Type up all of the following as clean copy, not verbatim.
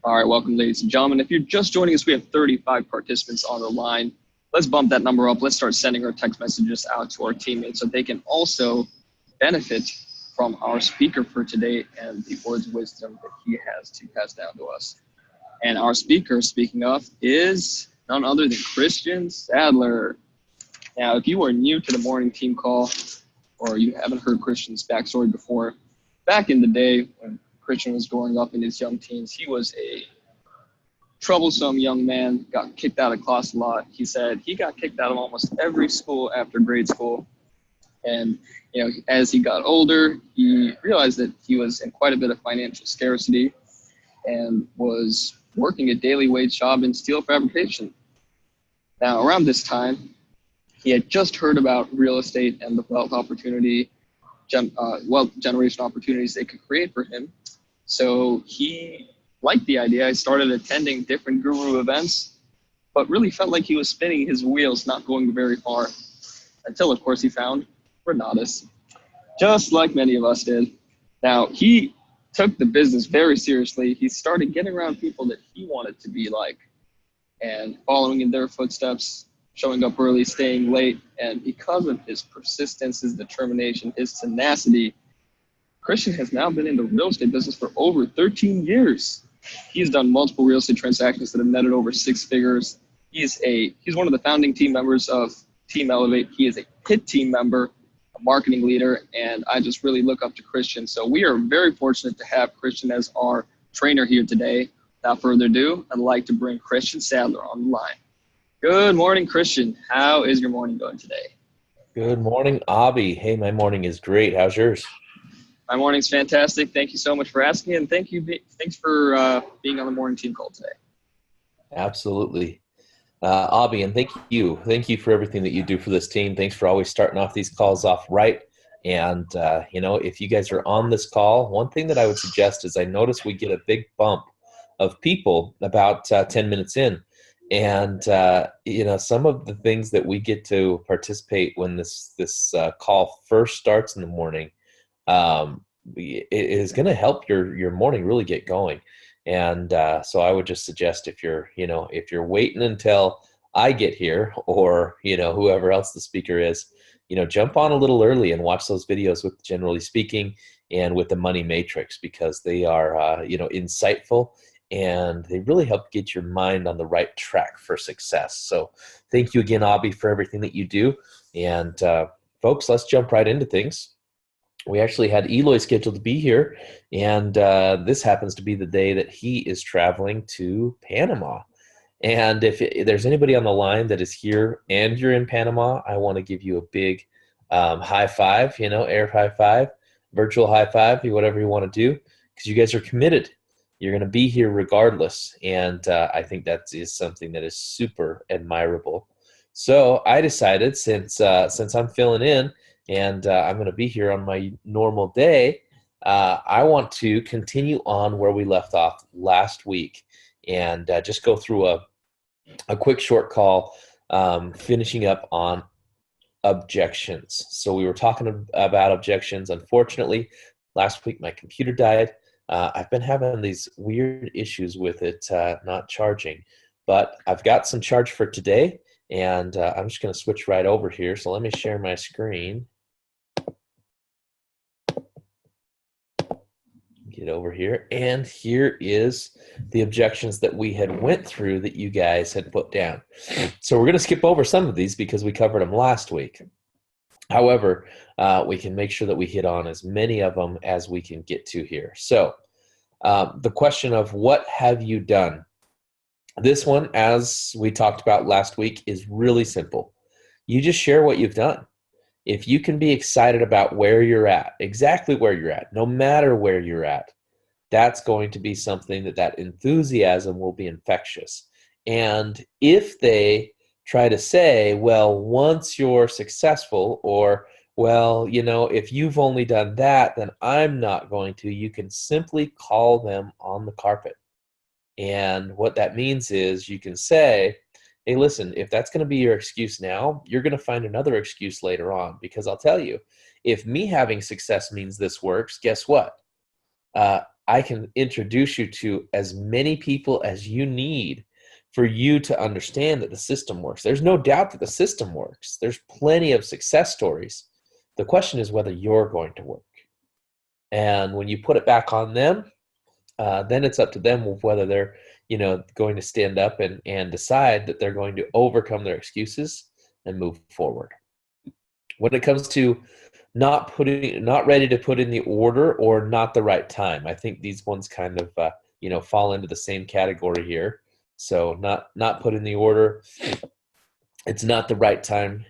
All right, welcome, ladies and gentlemen. If you're just joining us, we have 35 participants on the line. Let's bump that number up. Let's start sending our text messages out to our teammates so they can also benefit from our speaker for today and the words of wisdom that he has to pass down to us. And our speaker, speaking of, is none other than Christion Sadler. Now, if you are new to the morning team call or you haven't heard Christion's backstory before, back in the day when Christion was growing up in his young teens, he was a troublesome young man, got kicked out of class a lot. He said he got kicked out of almost every school after grade school. And, as he got older, he realized that he was in quite a bit of financial scarcity and was working a daily wage job in steel fabrication. Now, around this time, he had just heard about real estate and the wealth generation opportunities they could create for him. So he liked the idea. I started attending different guru events, but really felt like he was spinning his wheels, not going very far, until, of course, he found Renatus, just like many of us did. Now, he took the business very seriously. He started getting around people that he wanted to be like and following in their footsteps, showing up early, staying late. And because of his persistence, his determination, his tenacity, Christion has now been in the real estate business for over 13 years. He's done multiple real estate transactions that have netted over 6 figures. He's one of the founding team members of Team Elevate. He is a HIT team member, a marketing leader, and I just really look up to Christion. So we are very fortunate to have Christion as our trainer here today. Without further ado, I'd like to bring Christion Sadler on the line. Good morning, Christion. How is your morning going today? Good morning, Abby. Hey, my morning is great. How's yours? My morning's fantastic. Thank you so much for asking, and thanks for being on the morning team call today. Absolutely. Abby, and thank you. Thank you for everything that you do for this team. Thanks for always starting off these calls off right. And, if you guys are on this call, one thing that I would suggest is I notice we get a big bump of people about 10 minutes in. And, some of the things that we get to participate when this call first starts in the morning, it is going to help your morning really get going. And so I would just suggest if you're waiting until I get here or, whoever else the speaker is, jump on a little early and watch those videos with Generally Speaking and with the Money Matrix, because they are, insightful and they really help get your mind on the right track for success. So thank you again, Abby, for everything that you do. And folks, let's jump right into things. We actually had Eloy scheduled to be here, and this happens to be the day that he is traveling to Panama. And if there's anybody on the line that is here and you're in Panama, I want to give you a big high five, air high five, virtual high five, whatever you want to do, because you guys are committed. You're going to be here regardless, and I think that is something that is super admirable. So I decided, since I'm filling in, and I'm going to be here on my normal day, I want to continue on where we left off last week and just go through a quick short call, finishing up on objections. So we were talking about objections. Unfortunately, last week my computer died. I've been having these weird issues with it not charging, but I've got some charge for today, and I'm just going to switch right over here. So let me share my screen. Get over here, and here is the objections that we had went through that you guys had put down. So we're going to skip over some of these because we covered them last week. However, we can make sure that we hit on as many of them as we can get to here. So the question of what have you done? This one, as we talked about last week, is really simple. You just share what you've done. If you can be excited about where you're at, exactly where you're at, no matter where you're at, that's going to be something that enthusiasm will be infectious. And if they try to say, well, once you're successful, or, well, if you've only done that, then I'm not going to, you can simply call them on the carpet. And what that means is you can say, hey, listen, if that's going to be your excuse now, you're going to find another excuse later on, because I'll tell you, if me having success means this works, guess what? I can introduce you to as many people as you need for you to understand that the system works. There's no doubt that the system works. There's plenty of success stories. The question is whether you're going to work. And when you put it back on them, then it's up to them whether they're, going to stand up and decide that they're going to overcome their excuses and move forward. When it comes to not ready to put in the order or not the right time, I think these ones kind of, fall into the same category here. So not put in the order. It's not the right time.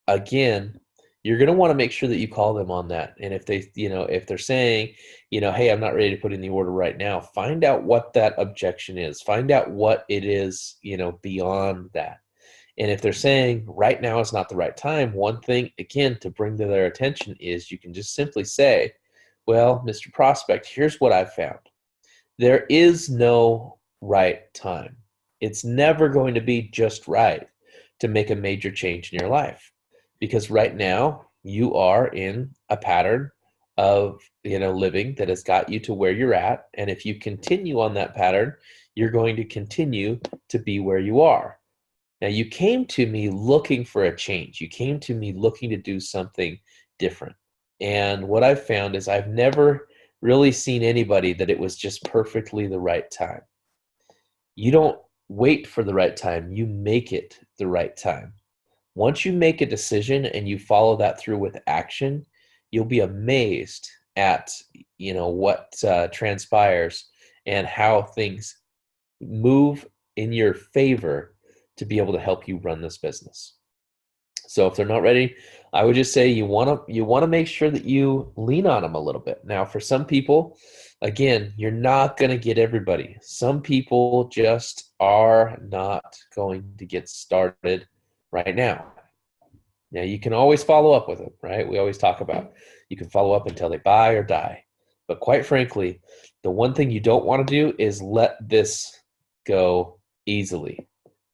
Again, you're going to want to make sure that you call them on that. And if they're saying, hey, I'm not ready to put in the order right now, find out what that objection is. Find out what it is, beyond that. And if they're saying right now is not the right time, one thing, again, to bring to their attention is you can just simply say, well, Mr. Prospect, here's what I've found. There is no right time. It's never going to be just right to make a major change in your life. Because right now you are in a pattern of, living that has got you to where you're at. And if you continue on that pattern, you're going to continue to be where you are. Now, you came to me looking for a change. You came to me looking to do something different. And what I've found is I've never really seen anybody that it was just perfectly the right time. You don't wait for the right time. You make it the right time. Once you make a decision and you follow that through with action, you'll be amazed at, what transpires and how things move in your favor to be able to help you run this business. So if they're not ready, I would just say you want to make sure that you lean on them a little bit. Now, for some people, again, you're not going to get everybody. Some people just are not going to get started right now. Now, you can always follow up with them, right? We always talk about you can follow up until they buy or die. But quite frankly, the one thing you don't want to do is let this go easily.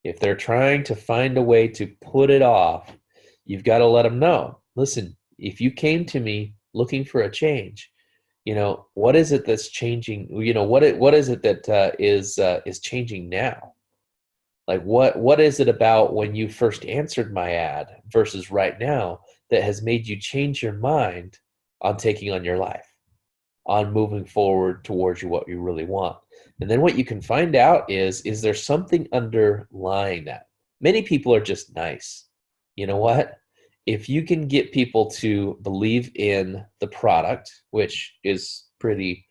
If they're trying to find a way to put it off, you've got to let them know, listen, if you came to me looking for a change, what is it that's changing? What is it that is changing now? Like what is it about when you first answered my ad versus right now that has made you change your mind on taking on your life, on moving forward towards what you really want? And then what you can find out is there something underlying that? Many people are just nice. You know what? If you can get people to believe in the product, which is pretty,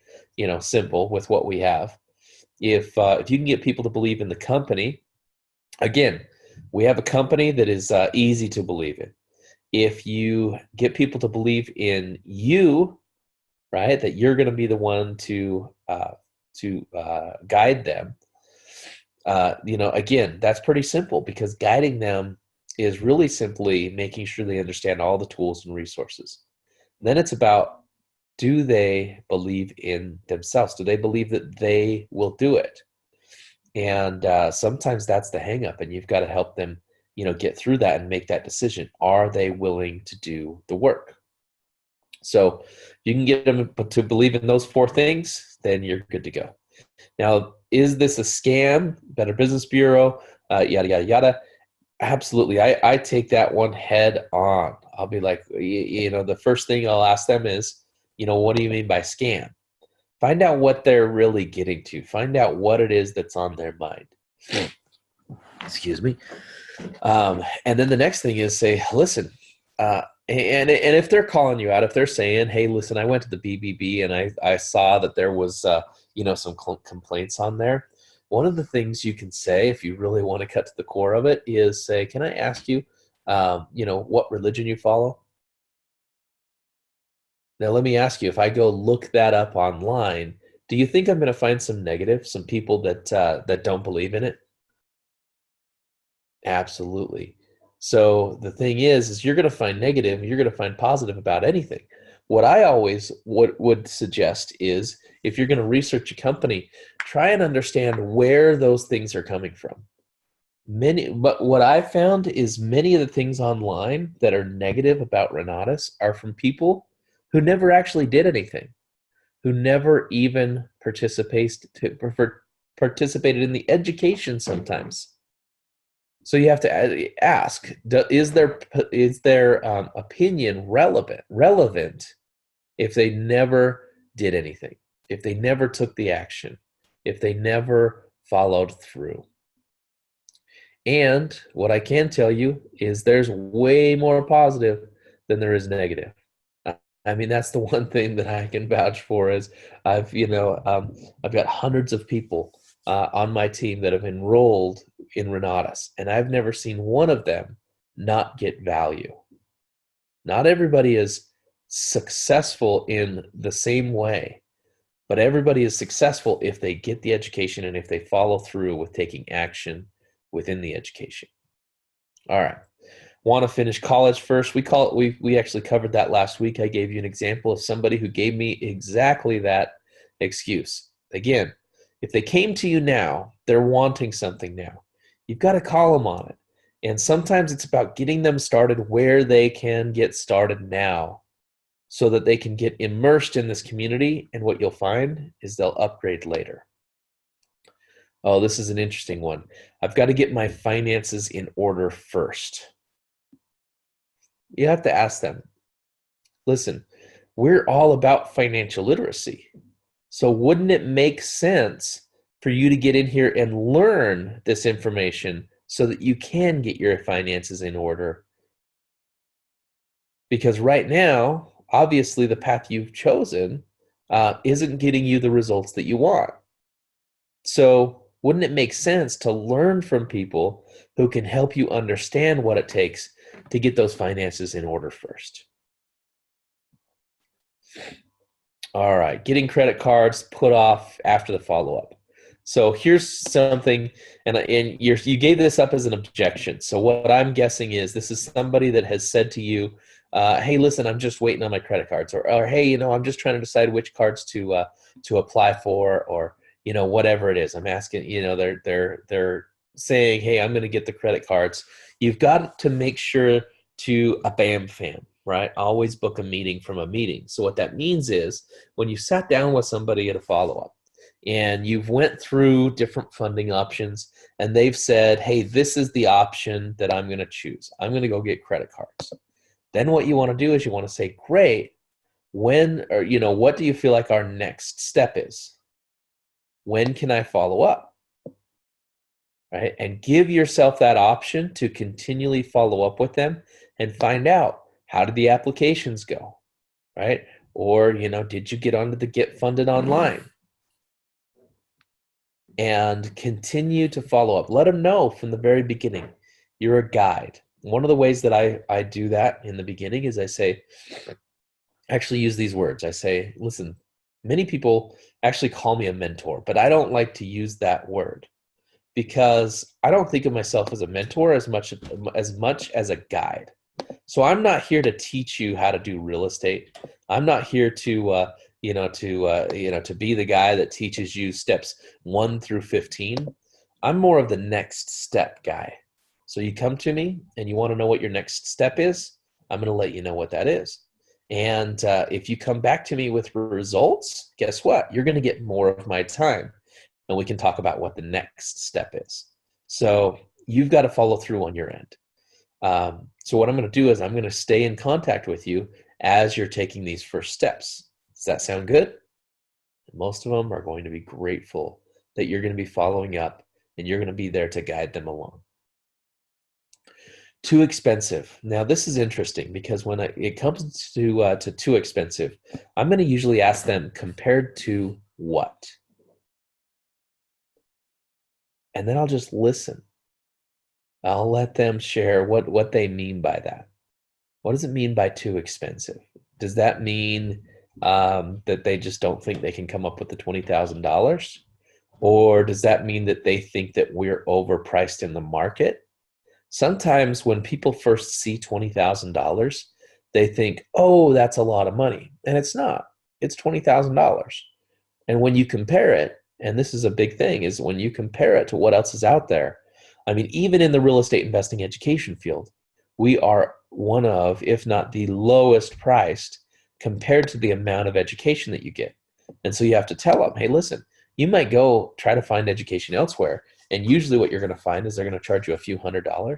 simple with what we have, if you can get people to believe in the company, again, we have a company that is easy to believe in. If you get people to believe in you, right, that you're going to be the one to guide them, again, that's pretty simple because guiding them is really simply making sure they understand all the tools and resources. Then it's about, do they believe in themselves? Do they believe that they will do it? And sometimes that's the hang up, and you've got to help them, get through that and make that decision. Are they willing to do the work? So you can get them to believe in those 4 things, then you're good to go. Now, is this a scam? Better Business Bureau, yada, yada, yada. Absolutely. I take that one head on. I'll be like, the first thing I'll ask them is, what do you mean by scam? Find out what they're really getting to. Find out what it is that's on their mind. Excuse me. And then the next thing is say, listen, and if they're calling you out, if they're saying, hey, listen, I went to the BBB and I saw that there was, some complaints on there. One of the things you can say, if you really want to cut to the core of it, is say, can I ask you, what religion you follow? Now, let me ask you, if I go look that up online, do you think I'm going to find some negative, some people that don't believe in it? Absolutely. So the thing is you're going to find negative, you're going to find positive about anything. What I always would suggest is if you're going to research a company, try and understand where those things are coming from. But what I've found is many of the things online that are negative about Renatus are from people who never actually did anything. who never even participated in the education sometimes. So you have to ask, is their opinion relevant if they never did anything, if they never took the action, if they never followed through? And what I can tell you is there's way more positive than there is negative. I mean, that's the one thing that I can vouch for is I've got hundreds of people on my team that have enrolled in Renatus, and I've never seen one of them not get value. Not everybody is successful in the same way, but everybody is successful if they get the education and if they follow through with taking action within the education. All right. Want to finish college first? We actually covered that last week. I gave you an example of somebody who gave me exactly that excuse. Again, if they came to you now, they're wanting something now. You've got to call them on it. And sometimes it's about getting them started where they can get started now so that they can get immersed in this community. And what you'll find is they'll upgrade later. Oh, this is an interesting one. I've got to get my finances in order first. You have to ask them, listen, we're all about financial literacy. So wouldn't it make sense for you to get in here and learn this information so that you can get your finances in order? Because right now, obviously the path you've chosen isn't getting you the results that you want. So wouldn't it make sense to learn from people who can help you understand what it takes to get those finances in order first? All right, getting credit cards put off after the follow-up. So here's something, and you gave this up as an objection. So what I'm guessing is this is somebody that has said to you, hey, listen, I'm just waiting on my credit cards, or hey, I'm just trying to decide which cards to apply for, or whatever it is. I'm asking, they're saying, hey, I'm going to get the credit cards. You've got to make sure to a BAM fam, right? Always book a meeting from a meeting. So what that means is when you sat down with somebody at a follow-up and you've went through different funding options and they've said, hey, this is the option that I'm going to choose. I'm going to go get credit cards. Then what you want to do is you want to say, great, what do you feel like our next step is? When can I follow up? Right? And give yourself that option to continually follow up with them and find out, how did the applications go? Right? Or, did you get onto the Get Funded online? And continue to follow up. Let them know from the very beginning, you're a guide. One of the ways that I do that in the beginning is I say, actually use these words. I say, listen, many people actually call me a mentor, but I don't like to use that word because I don't think of myself as a mentor as much as a guide. So I'm not here to teach you how to do real estate. I'm not here to be the guy that teaches you steps 1 through 15. I'm more of the next step guy. So you come to me and you want to know what your next step is, I'm going to let you know what that is. And if you come back to me with results, guess what? You're going to get more of my time, and we can talk about what the next step is. So you've got to follow through on your end. So what I'm going to do is I'm going to stay in contact with you as you're taking these first steps. Does that sound good? Most of them are going to be grateful that you're going to be following up and you're going to be there to guide them along. Too expensive. Now this is interesting because when it comes to too expensive, I'm going to usually ask them compared to what? And then I'll just listen. I'll let them share what they mean by that. What does it mean by too expensive? Does that mean that they just don't think they can come up with the $20,000? Or does that mean that they think that we're overpriced in the market? Sometimes when people first see $20,000, they think, oh, that's a lot of money. And it's not. It's $20,000. And when you compare it, and this is a big thing, is when you compare it to what else is out there, I mean, even in the real estate investing education field, we are one of, if not the lowest priced compared to the amount of education that you get. And so you have to tell them, hey, listen, you might go try to find education elsewhere. And usually what you're going to find is they're going to charge you a few $100s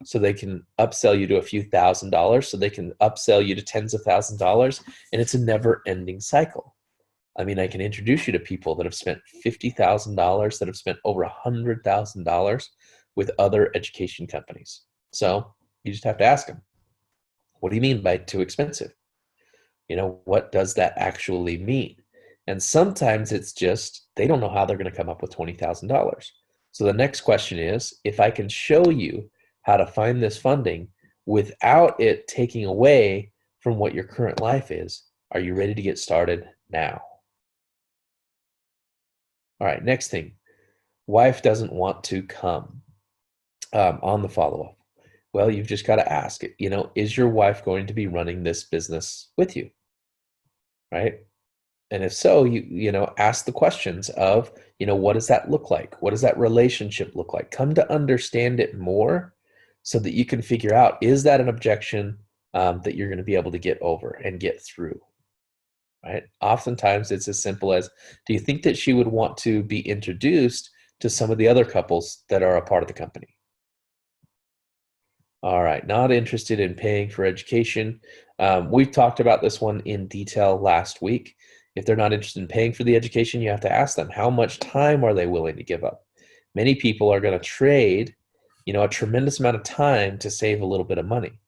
so they can upsell you to a few $1,000s, so they can upsell you to tens of $1,000s. And it's a never ending cycle. I mean, I can introduce you to people that have spent $50,000, that have spent over $100,000 with other education companies. So you just have to ask them, what do you mean by too expensive? What does that actually mean? And sometimes it's just, they don't know how they're going to come up with $20,000. So the next question is, if I can show you how to find this funding without it taking away from what your current life is, are you ready to get started now? All right, next thing, wife doesn't want to come on the follow-up. Well, you've just got to ask it, is your wife going to be running this business with you? Right? And if so, you ask the questions of, what does that look like? What does that relationship look like? Come to understand it more so that you can figure out, is that an objection that you're going to be able to get over and get through? Right? Oftentimes it's as simple as, do you think that she would want to be introduced to some of the other couples that are a part of the company? All right, not interested in paying for education. We've talked about this one in detail last week. If they're not interested in paying for the education, you have to ask them, how much time are they willing to give up? Many people are going to trade, a tremendous amount of time to save a little bit of money.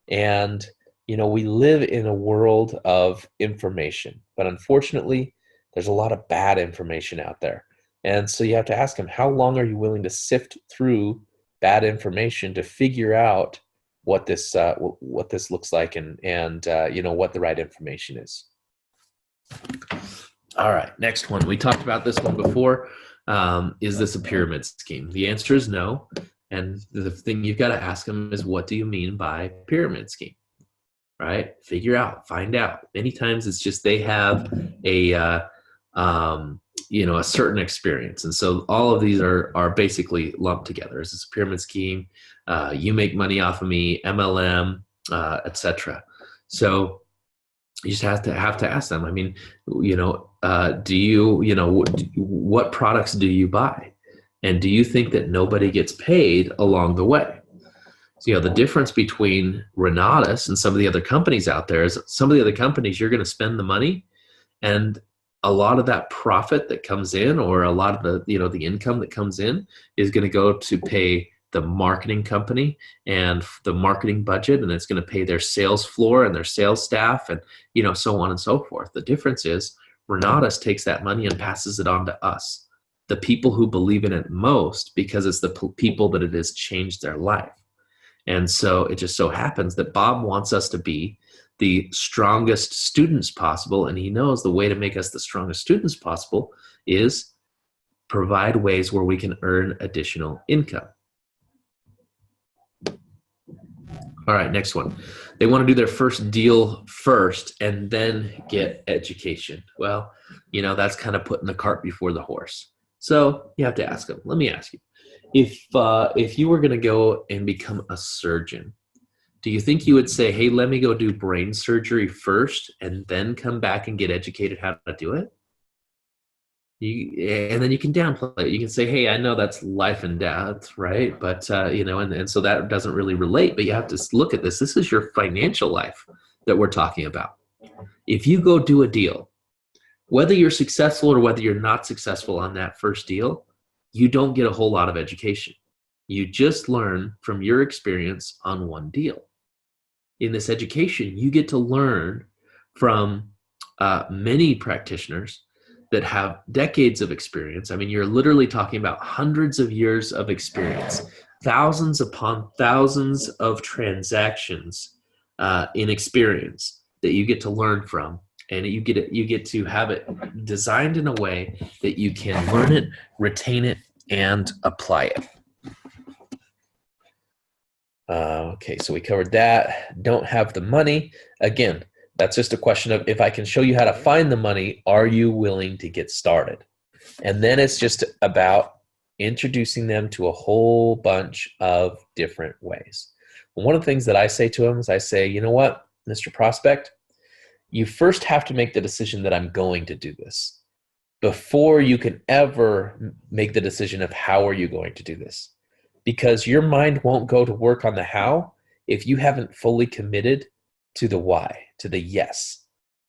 And, we live in a world of information, but unfortunately, there's a lot of bad information out there. And so you have to ask them, how long are you willing to sift through bad information to figure out what this looks like and what the right information is. All right, next one. We talked about this one before. Is this a pyramid scheme? The answer is no. And the thing you've got to ask them is, what do you mean by pyramid scheme? Right? Figure out, find out. Many times it's just they have a certain experience. And so all of these are basically lumped together. Is this a pyramid scheme? You make money off of me, MLM, etc. So you just have to ask them. I mean, do you, what products do you buy? And do you think that nobody gets paid along the way? So, the difference between Renatus and some of the other companies out there is, some of the other companies, you're going to spend the money, and a lot of that profit that comes in, or a lot of the income that comes in, is going to go to pay the marketing company and the marketing budget, and it's going to pay their sales floor and their sales staff, and so on and so forth. The difference is Renatus takes that money and passes it on to us, the people who believe in it most, because it's the people that it has changed their life. And so it just so happens that Bob wants us to be the strongest students possible, and he knows the way to make us the strongest students possible is provide ways where we can earn additional income. All right, next one. They want to do their first deal first and then get education. Well, that's kind of putting the cart before the horse. So you have to ask them. Let me ask you, if you were going to go and become a surgeon, do you think you would say, hey, let me go do brain surgery first and then come back and get educated how to do it? And then you can downplay it. You can say, hey, I know that's life and death, right? But, and so that doesn't really relate, but you have to look at this. This is your financial life that we're talking about. If you go do a deal, whether you're successful or whether you're not successful on that first deal, you don't get a whole lot of education. You just learn from your experience on one deal. In this education, you get to learn from many practitioners that have decades of experience. I mean, you're literally talking about hundreds of years of experience, thousands upon thousands of transactions in experience that you get to learn from. And you get to have it designed in a way that you can learn it, retain it, and apply it. Okay, so we covered that. Don't have the money. Again, that's just a question of, if I can show you how to find the money, are you willing to get started? And then it's just about introducing them to a whole bunch of different ways. One of the things that I say to them is, I say, you know what, Mr. Prospect, You first have to make the decision that I'm going to do this before you can ever make the decision of how are you going to do this. Because your mind won't go to work on the how if you haven't fully committed to the why, to the yes,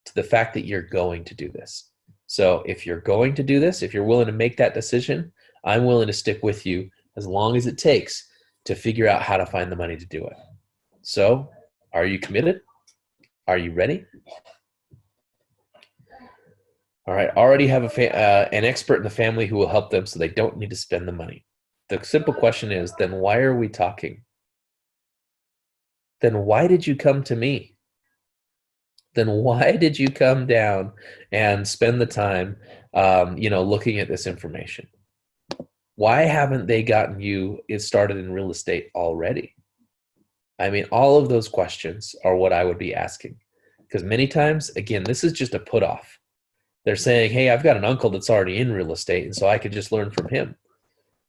to the fact that you're going to do this. So if you're going to do this, if you're willing to make that decision, I'm willing to stick with you as long as it takes to figure out how to find the money to do it. So are you committed? Are you ready? All right, already have an expert in the family who will help them so they don't need to spend the money. The simple question is, then why are we talking? Then why did you come to me? Then why did you come down and spend the time, looking at this information? Why haven't they gotten you started in real estate already? I mean, all of those questions are what I would be asking. Because many times, again, this is just a put off. They're saying, hey, I've got an uncle that's already in real estate, and so I could just learn from him.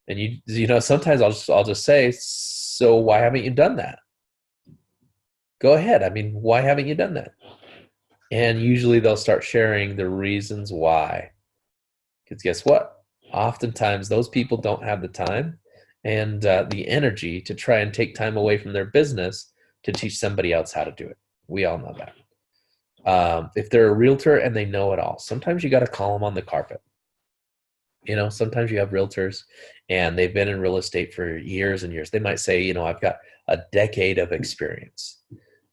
And sometimes I'll just say, so why haven't you done that? Go ahead. I mean, why haven't you done that? And usually they'll start sharing the reasons why. Because guess what? Oftentimes those people don't have the time and the energy to try and take time away from their business to teach somebody else how to do it. We all know that. If they're a realtor and they know it all, sometimes you got to call them on the carpet. Sometimes you have realtors and they've been in real estate for years and years. They might say, I've got a decade of experience,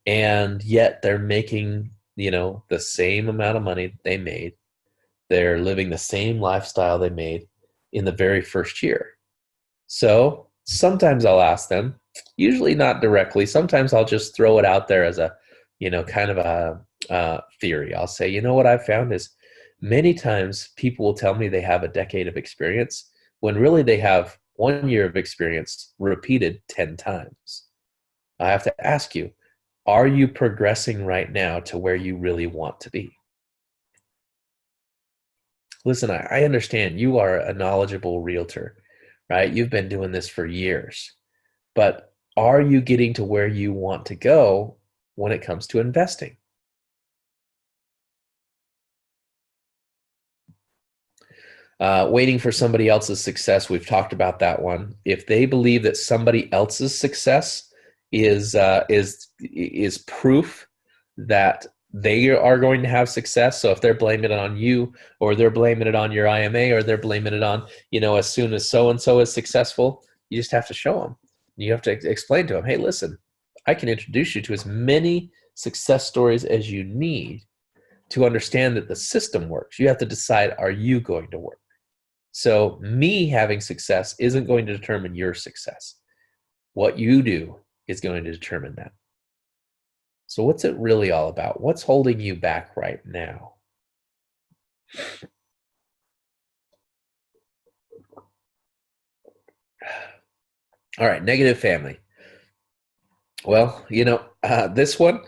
and yet they're making, the same amount of money they made. They're living the same lifestyle they made in the very first year. So sometimes I'll ask them, usually not directly. Sometimes I'll just throw it out there as a, kind of a theory. I'll say, what I've found is many times people will tell me they have a decade of experience when really they have 1 year of experience repeated 10 times. I have to ask you, are you progressing right now to where you really want to be? Listen, I understand you are a knowledgeable realtor, right? You've been doing this for years, but are you getting to where you want to go when it comes to investing? Waiting for somebody else's success. We've talked about that one. If they believe that somebody else's success is proof that they are going to have success. So if they're blaming it on you, or they're blaming it on your IMA, or they're blaming it on, as soon as so-and-so is successful, you just have to show them. You have to explain to them, hey, listen, I can introduce you to as many success stories as you need to understand that the system works. You have to decide, are you going to work? So me having success isn't going to determine your success. What you do is going to determine that. So what's it really all about? What's holding you back right now? All right, negative family. Well, this one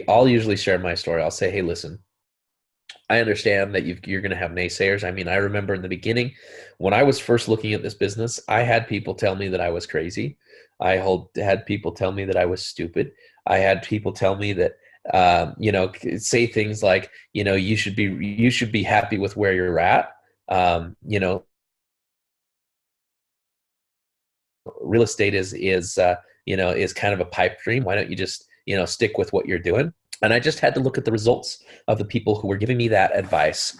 I'll usually share my story. I'll say, hey, listen, I understand that you're going to have naysayers. I mean, I remember in the beginning when I was first looking at this business, I had people tell me that I was crazy. I had people tell me that I was stupid. I had people tell me that, say things like, you should be happy with where you're at. Real estate is kind of a pipe dream. Why don't you just, stick with what you're doing? And I just had to look at the results of the people who were giving me that advice.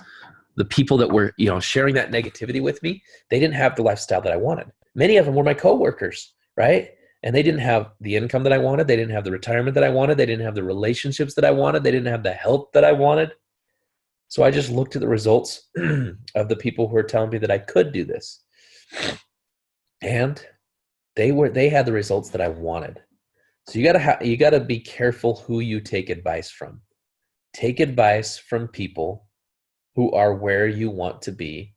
The people that were, sharing that negativity with me, they didn't have the lifestyle that I wanted. Many of them were my coworkers, right? And they didn't have the income that I wanted. They didn't have the retirement that I wanted. They didn't have the relationships that I wanted. They didn't have the health that I wanted. So I just looked at the results of the people who were telling me that I could do this. And they had the results that I wanted. So you gotta be careful who you take advice from. Take advice from people who are where you want to be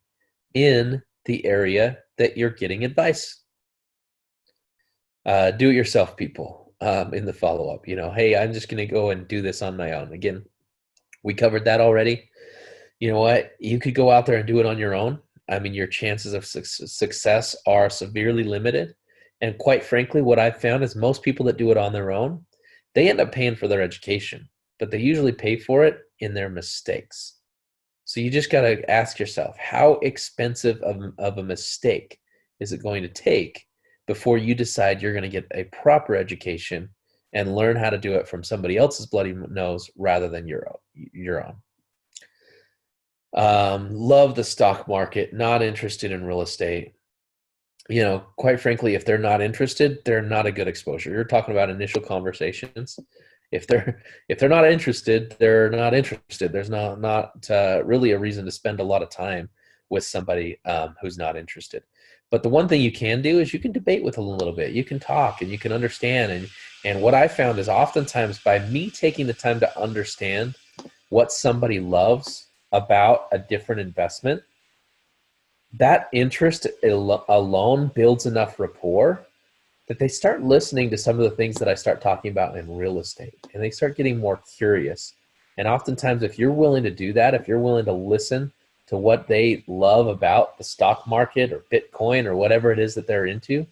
in the area that you're getting advice. Do it yourself, people. In the follow-up, hey, I'm just gonna go and do this on my own. Again, we covered that already. You know what? You could go out there and do it on your own. I mean, your chances of success are severely limited. And quite frankly, what I've found is most people that do it on their own, they end up paying for their education. but they usually pay for it in their mistakes. So you just got to ask yourself, how expensive of a mistake is it going to take before you decide you're going to get a proper education and learn how to do it from somebody else's bloody nose rather than your own. Love the stock market, not interested in real estate. Quite frankly, if they're not interested, they're not a good exposure. You're talking about initial conversations. If they're not interested, they're not interested. There's not really a reason to spend a lot of time with somebody who's not interested. But the one thing you can do is you can debate with them a little bit. You can talk and you can understand. And what I found is oftentimes by me taking the time to understand what somebody loves about a different investment, that interest alone builds enough rapport that they start listening to some of the things that I start talking about in real estate, and they start getting more curious. And oftentimes, if you're willing to do that, if you're willing to listen to what they love about the stock market or Bitcoin or whatever it is that they're into,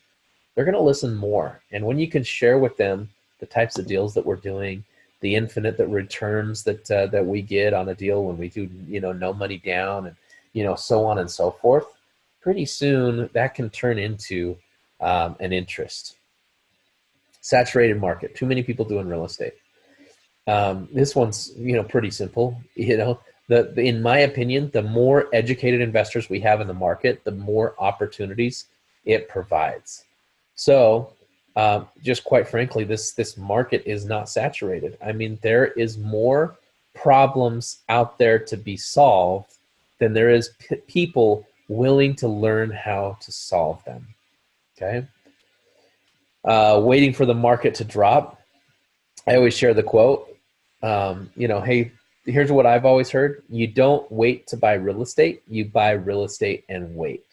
they're going to listen more. And when you can share with them the types of deals that we're doing, the infinite returns that we get on a deal when we do, no money down, and so on and so forth, pretty soon that can turn into an interest. Saturated market. Too many people doing real estate. This one's pretty simple. In my opinion, the more educated investors we have in the market, the more opportunities it provides. So, just quite frankly, this market is not saturated. I mean, there is more problems out there to be solved than there is people willing to learn how to solve them. Okay. Waiting for the market to drop. I always share the quote. Hey, here's what I've always heard. You don't wait to buy real estate. You buy real estate and wait.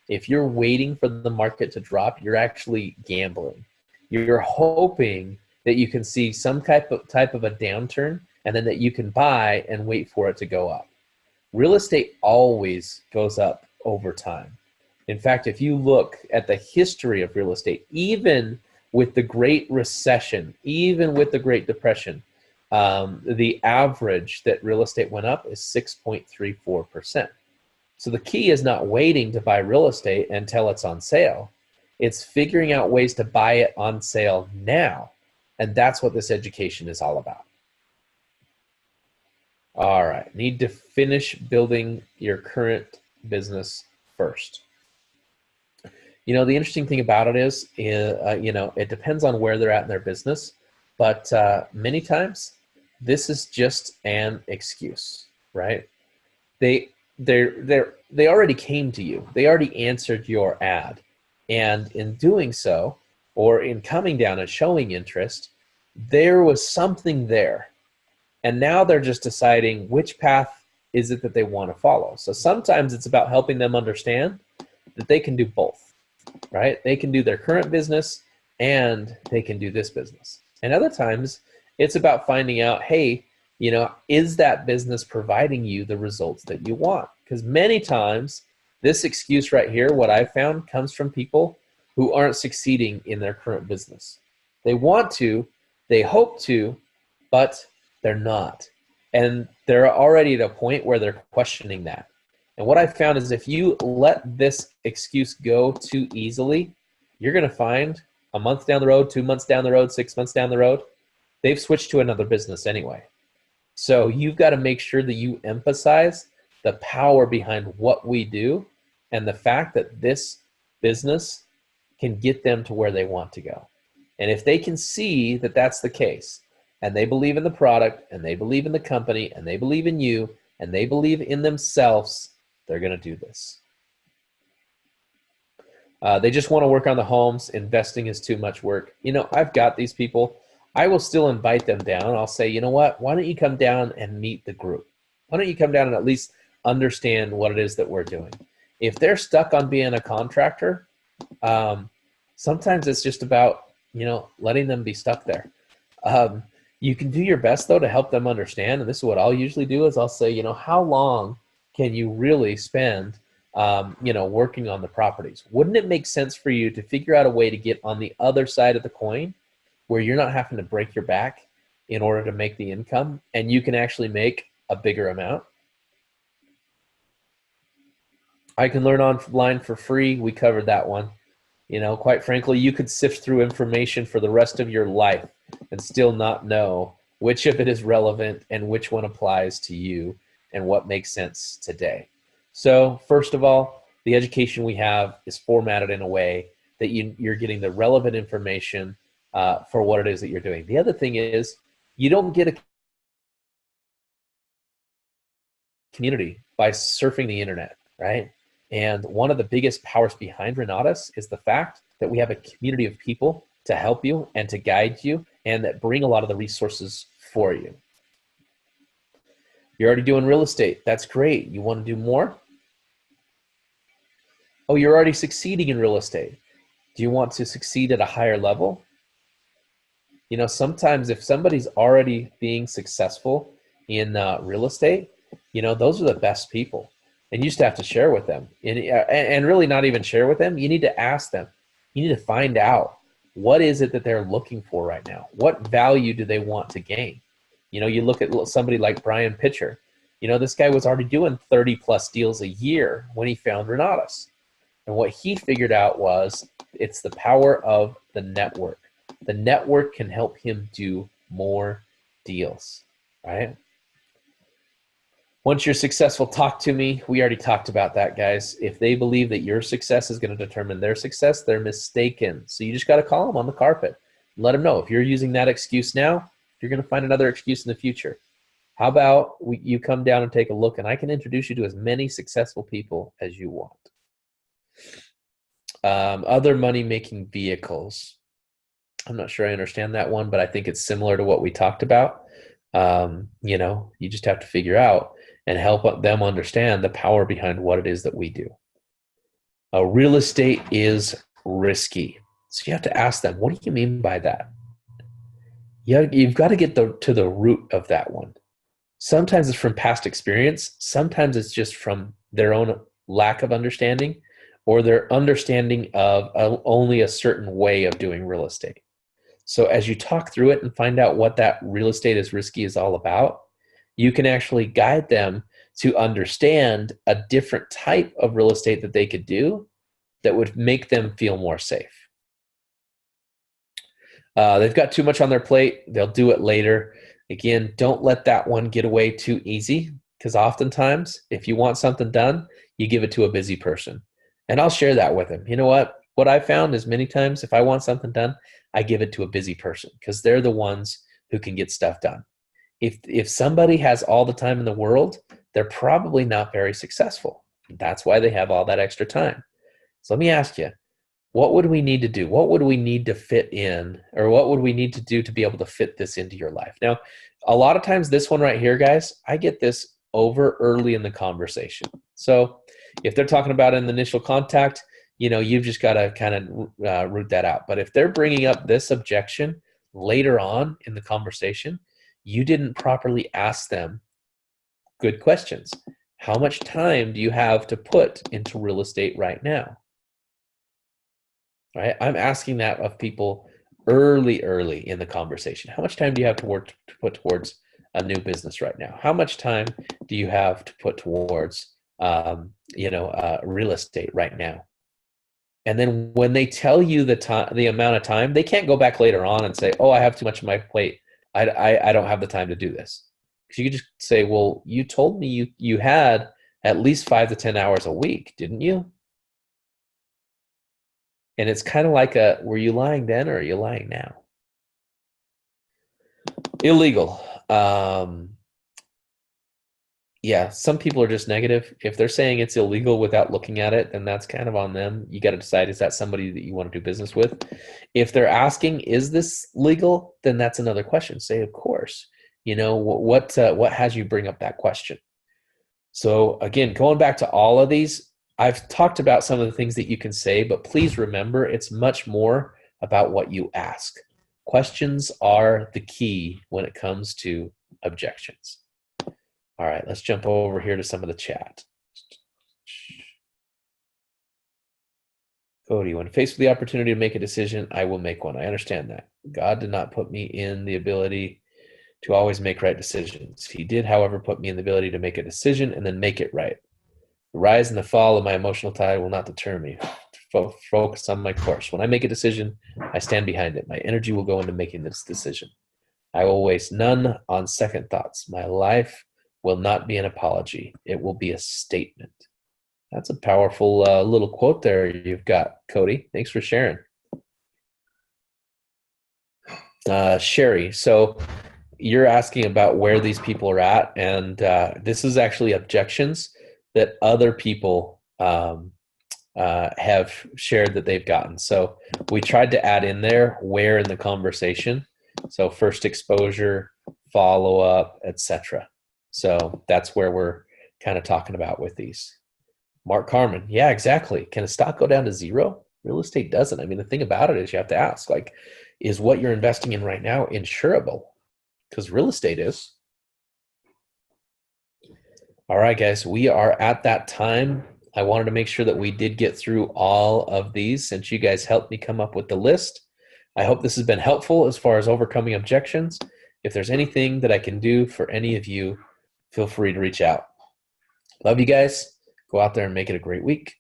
If you're waiting for the market to drop, you're actually gambling. You're hoping that you can see some type of a downturn and then that you can buy and wait for it to go up. Real estate always goes up over time. In fact, if you look at the history of real estate, even with the Great Recession, even with the Great Depression, the average that real estate went up is 6.34%. So the key is not waiting to buy real estate until it's on sale. It's figuring out ways to buy it on sale now. And that's what this education is all about. All right, need to finish building your current business first. The interesting thing about it is, it depends on where they're at in their business, but many times this is just an excuse, right? They already came to you. They already answered your ad. And in doing so, or in coming down and showing interest, there was something there. And now they're just deciding which path is it that they want to follow. So sometimes it's about helping them understand that they can do both, right? They can do their current business and they can do this business. And other times it's about finding out, hey, is that business providing you the results that you want? Because many times this excuse right here, what I've found, comes from people who aren't succeeding in their current business. They want to, they hope to, but they're not. And they're already at a point where they're questioning that. And what I've found is if you let this excuse go too easily, you're going to find a month down the road, 2 months down the road, 6 months down the road, they've switched to another business anyway. So you've got to make sure that you emphasize the power behind what we do and the fact that this business can get them to where they want to go. And if they can see that that's the case, and they believe in the product, and they believe in the company, and they believe in you, and they believe in themselves, they're going to do this. They just want to work on the homes. Investing is too much work. I've got these people. I will still invite them down. I'll say, you know what? Why don't you come down and meet the group? Why don't you come down and at least understand what it is that we're doing? If they're stuck on being a contractor, sometimes it's just about, letting them be stuck there. You can do your best, though, to help them understand. And this is what I'll usually do is I'll say, how long can you really spend, working on the properties? Wouldn't it make sense for you to figure out a way to get on the other side of the coin where you're not having to break your back in order to make the income, and you can actually make a bigger amount. I can learn online for free. We covered that one. You know, quite frankly, you could sift through information for the rest of your life and still not know which of it is relevant and which one applies to you and what makes sense today. So first of all, the education we have is formatted in a way that you're getting the relevant information for what it is that you're doing. The other thing is you don't get a community by surfing the internet, right? And one of the biggest powers behind Renatus is the fact that we have a community of people to help you and to guide you and that bring a lot of the resources for you. You're already doing real estate. That's great. You want to do more? Oh, you're already succeeding in real estate. Do you want to succeed at a higher level? You know, sometimes if somebody's already being successful in real estate, you know, those are the best people. And you just have to share with them. And really not even share with them. You need to ask them. You need to find out what is it that they're looking for right now? What value do they want to gain? You know, you look at somebody like Brian Pitcher. You know, this guy was already doing 30 plus deals a year when he found Renatus. And what he figured out was it's the power of the network. The network can help him do more deals, right? Once you're successful, talk to me. We already talked about that, guys. If they believe that your success is going to determine their success, they're mistaken. So you just got to call them on the carpet. Let them know if you're using that excuse now, you're going to find another excuse in the future. How about you come down and take a look, and I can introduce you to as many successful people as you want. Other money-making vehicles. I'm not sure I understand that one, but I think it's similar to what we talked about. You know, you just have to figure out and help them understand the power behind what it is that we do. Real estate is risky. So you have to ask them, what do you mean by that? You've got to get to the root of that one. Sometimes it's from past experience. Sometimes it's just from their own lack of understanding or their understanding of only a certain way of doing real estate. So as you talk through it and find out what that real estate is risky is all about, you can actually guide them to understand a different type of real estate that they could do that would make them feel more safe. They've got too much on their plate. They'll do it later. Again, don't let that one get away too easy, because oftentimes if you want something done, you give it to a busy person. And I'll share that with them. You know what? What I found is many times if I want something done, I give it to a busy person because they're the ones who can get stuff done. If somebody has all the time in the world, they're probably not very successful. That's why they have all that extra time. So let me ask you, what would we need to do? What would we need to fit in, or what would we need to do to be able to fit this into your life? Now, a lot of times this one right here, guys, I get this over early in the conversation. So if they're talking about an initial contact, you know, you've just got to kind of root that out. But if they're bringing up this objection later on in the conversation, you didn't properly ask them good questions. How much time do you have to put into real estate right now? Right? I'm asking that of people early in the conversation. How much time do you have to put towards a new business right now? How much time do you have to put towards real estate right now? And then when they tell you the amount of time, they can't go back later on and say, oh, I have too much on my plate. I don't have the time to do this. Because you could just say, well, you told me you had at least 5 to 10 hours a week, didn't you? And it's kind of like were you lying then or are you lying now? Illegal. Yeah, some people are just negative. If they're saying it's illegal without looking at it, then that's kind of on them. You got to decide, is that somebody that you want to do business with? If they're asking, is this legal? Then that's another question. Say, of course. You know, what has you bring up that question? So again, going back to all of these, I've talked about some of the things that you can say, but please remember, it's much more about what you ask. Questions are the key when it comes to objections. All right, let's jump over here to some of the chat. Cody, when faced with the opportunity to make a decision, I will make one. I understand that. God did not put me in the ability to always make right decisions. He did, however, put me in the ability to make a decision and then make it right. The rise and the fall of my emotional tide will not deter me. Focus on my course. When I make a decision, I stand behind it. My energy will go into making this decision. I will waste none on second thoughts. My life will not be an apology. It will be a statement. That's a powerful little quote there you've got, Cody. Thanks for sharing. Sherry, so you're asking about where these people are at, and this is actually objections that other people have shared that they've gotten. So we tried to add in there where in the conversation. So first exposure, follow-up, etc. So that's where we're kind of talking about with these. Mark Carmen, yeah, exactly. Can a stock go down to zero? Real estate doesn't. I mean, the thing about it is you have to ask, like, is what you're investing in right now insurable? Because real estate is. All right, guys, we are at that time. I wanted to make sure that we did get through all of these since you guys helped me come up with the list. I hope this has been helpful as far as overcoming objections. If there's anything that I can do for any of you, feel free to reach out. Love you guys. Go out there and make it a great week.